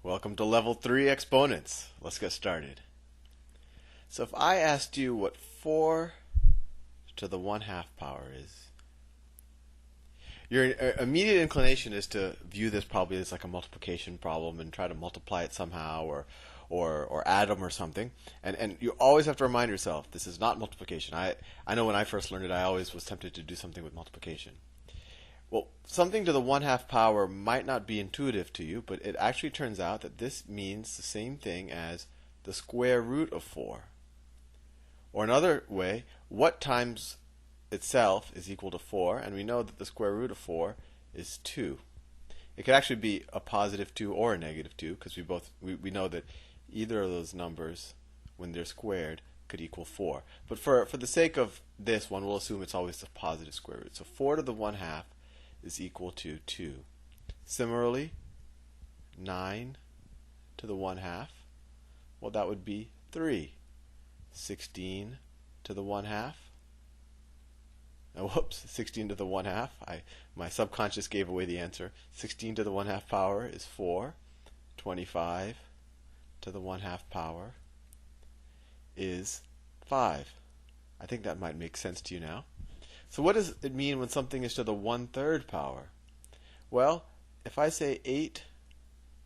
Welcome to level 3 exponents. Let's get started. So if I asked you what 4 to the 1/2 power is, your immediate inclination is to view this probably as like a multiplication problem and try to multiply it somehow or add them or something. And you always have to remind yourself, this is not multiplication. I know when I first learned it, I always was tempted to do something with multiplication. Well, something to the 1/2 power might not be intuitive to you, but it actually turns out that this means the same thing as the square root of 4. Or another way, what times itself is equal to 4, and we know that the square root of 4 is 2. It could actually be a positive 2 or a negative 2, because we know that either of those numbers, when they're squared, could equal 4. But for the sake of this one, we'll assume it's always the positive square root. So 4 to the 1/2 is equal to 2. Similarly, 9 to the 1/2, well, that would be 3. 16 to the 1/2. Now, whoops, 16 to the 1/2. My subconscious gave away the answer. 16 to the 1/2 power is 4. 25 to the 1/2 power is 5. I think that might make sense to you now. So what does it mean when something is to the 1/3 power? Well, if I say 8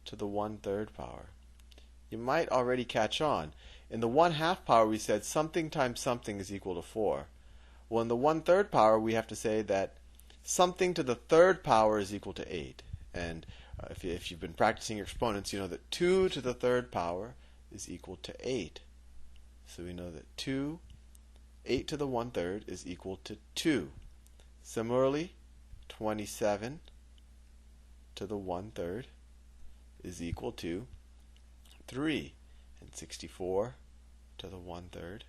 to the 1/3 power, you might already catch on. In the 1/2 power, we said something times something is equal to 4. Well, in the 1/3 power, we have to say that something to the 3rd power is equal to 8. And if you've been practicing your exponents, you know that 2 to the 3rd power is equal to 8. So we know that 8 to the 1/3 is equal to 2. Similarly, 27 to the 1/3 is equal to 3. And 64 to the 1/3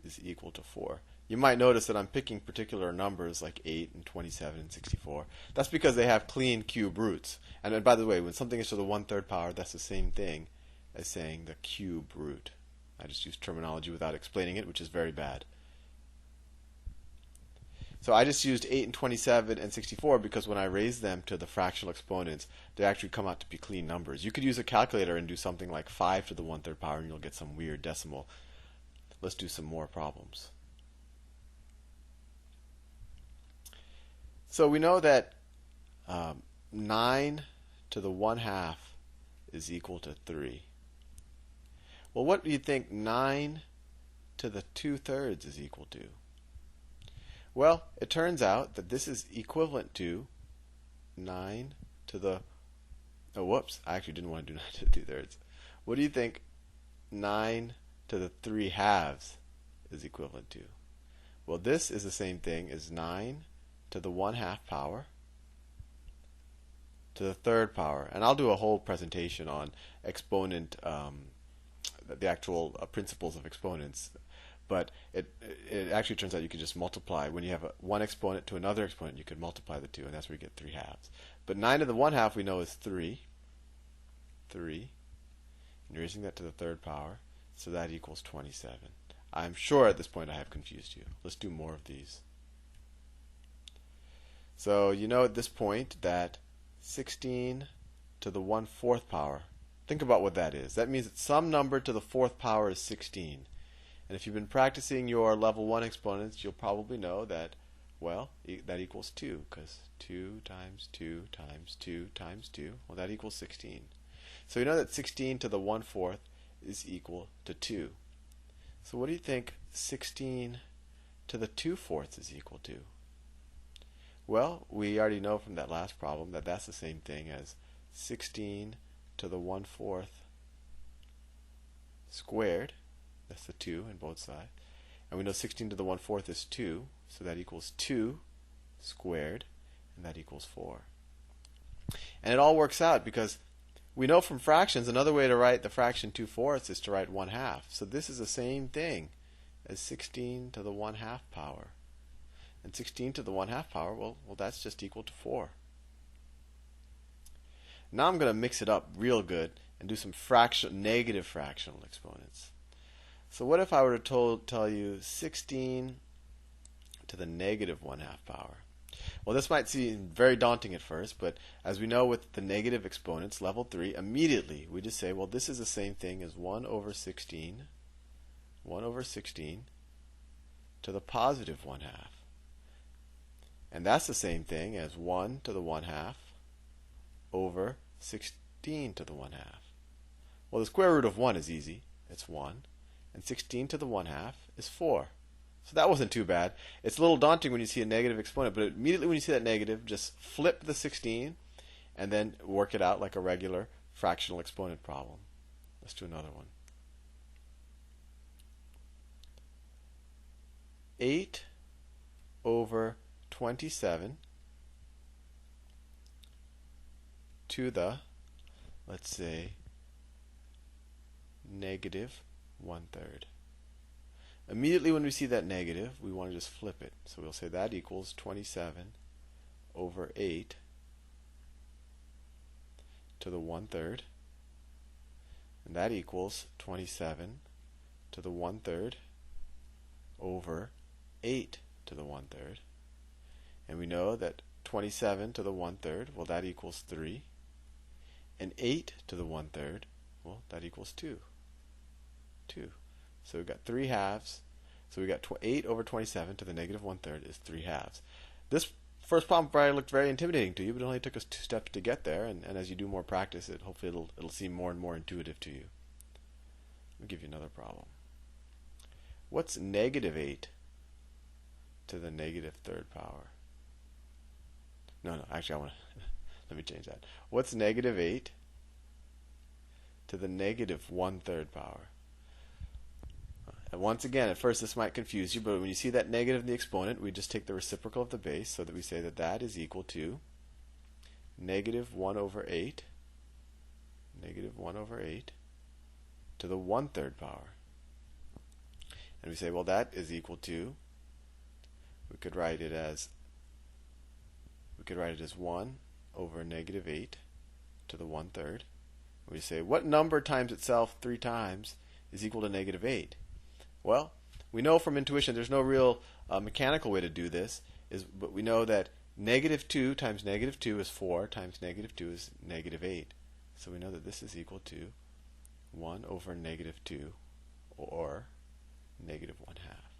is equal to 4. You might notice that I'm picking particular numbers like 8 and 27 and 64. That's because they have clean cube roots. And by the way, when something is to the 1/3 power, that's the same thing as saying the cube root. I just used terminology without explaining it, which is very bad. So I just used 8 and 27 and 64 because when I raise them to the fractional exponents, they actually come out to be clean numbers. You could use a calculator and do something like 5 to the 1/3 power and you'll get some weird decimal. Let's do some more problems. So we know that 9 to the 1/2 is equal to 3. Well, what do you think 9 to the 2/3 is equal to? Well, it turns out that this is equivalent to 9 to the... Oh, whoops. I actually didn't want to do 9 to the 2/3. What do you think 9 to the 3/2 is equivalent to? Well, this is the same thing as 9 to the 1/2 power to the 3rd power. And I'll do a whole presentation on exponent... the actual principles of exponents, but it actually turns out you can just multiply. When you have one exponent to another exponent, you can multiply the two, and that's where you get 3/2. But 9 to the 1/2 we know is 3. 3. And raising that to the 3rd power, so that equals 27. I'm sure at this point I have confused you. Let's do more of these. So you know at this point that 16 to the 1/4 power, think about what that is. That means that some number to the 4th power is 16. And if you've been practicing your level 1 exponents, you'll probably know that, well, that equals 2, because 2 times 2 times 2 times 2, well, that equals 16. So you know that 16 to the 1/4 is equal to 2. So what do you think 16 to the 2/4 is equal to? Well, we already know from that last problem that that's the same thing as 16 to the 1/4 squared. That's the 2 on both sides. And we know 16 to the 1/4 is 2, so that equals 2 squared, and that equals 4. And it all works out because we know from fractions another way to write the fraction 2/4 is to write 1/2. So this is the same thing as 16 to the 1/2 power. And 16 to the 1/2 power, well, that's just equal to 4. Now I'm going to mix it up real good and do some negative fractional exponents. So what if I were to tell you 16 to the negative 1/2 power? Well, this might seem very daunting at first, but as we know with the negative exponents, level 3, immediately we just say, well, this is the same thing as 1 over 16 to the positive 1 half. And that's the same thing as 1 to the 1 half over 16 to the 1 half. Well, the square root of 1 is easy. It's 1. And 16 to the 1 half is 4. So that wasn't too bad. It's a little daunting when you see a negative exponent, but immediately when you see that negative, just flip the 16 and then work it out like a regular fractional exponent problem. Let's do another one. 8 over 27 to the, let's say, negative 1/3. Immediately when we see that negative, we want to just flip it. So we'll say that equals 27 over 8 to the 1/3. And that equals 27 to the 1/3 over 8 to the 1/3. And we know that 27 to the 1/3, well, that equals 3. And 8 to the 1/3, well, that equals 2. 2. So we've got 3 halves. So we got 8 over 27 to the negative 1/3 is 3 halves. This first problem probably looked very intimidating to you, but it only took us 2 steps to get there. And as you do more practice, hopefully it'll seem more and more intuitive to you. Let me give you another problem. What's negative 8 to the negative 3rd power? No, actually I want to let me change that. What's negative 8 to the negative 1/3 power? And once again, at first this might confuse you, but when you see that negative in the exponent, we just take the reciprocal of the base so that we say that that is equal to negative 1 over 8 to the 1/3 power. And we say, well, that is equal to, we could write it as 1 over negative 8 to the 1/3. We say, what number times itself 3 times is equal to negative 8? Well, we know from intuition there's no real mechanical way to do this, but we know that negative 2 times negative 2 is 4 times negative 2 is negative 8. So we know that this is equal to 1 over negative 2, or negative 1 half.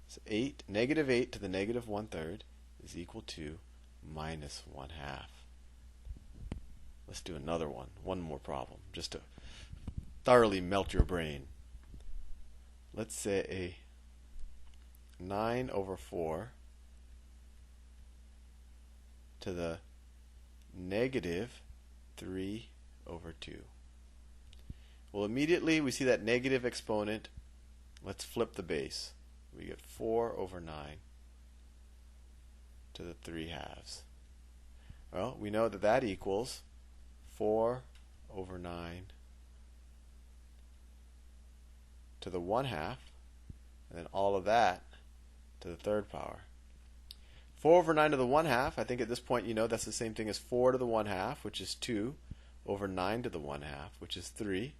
So negative 8 to the negative 1/3 is equal to minus 1 half. Let's do another one more problem, just to thoroughly melt your brain. Let's say 9 over 4 to the negative 3 over 2. Well, immediately we see that negative exponent. Let's flip the base. We get 4 over 9 to the 3 halves. Well, we know that that equals 4 over 9 to the 1 half, and then all of that to the 3rd power. 4 over 9 to the 1 half, I think at this point you know that's the same thing as 4 to the 1 half, which is 2, over 9 to the 1 half, which is 3.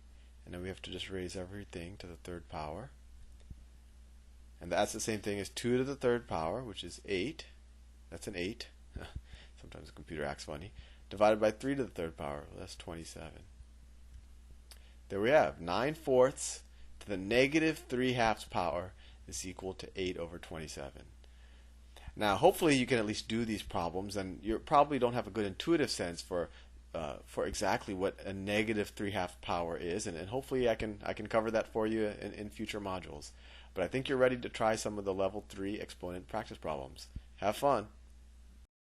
And then we have to just raise everything to the 3rd power. And that's the same thing as 2 to the 3rd power, which is 8. That's an 8. Sometimes the computer acts funny. Divided by 3 to the 3rd power, well, that's 27. There we have 9/4 to the negative 3 halves power is equal to 8 over 27. Now, hopefully you can at least do these problems, and you probably don't have a good intuitive sense for exactly what a negative 3 half power is, and hopefully I can cover that for you in future modules. But I think you're ready to try some of the level 3 exponent practice problems. Have fun.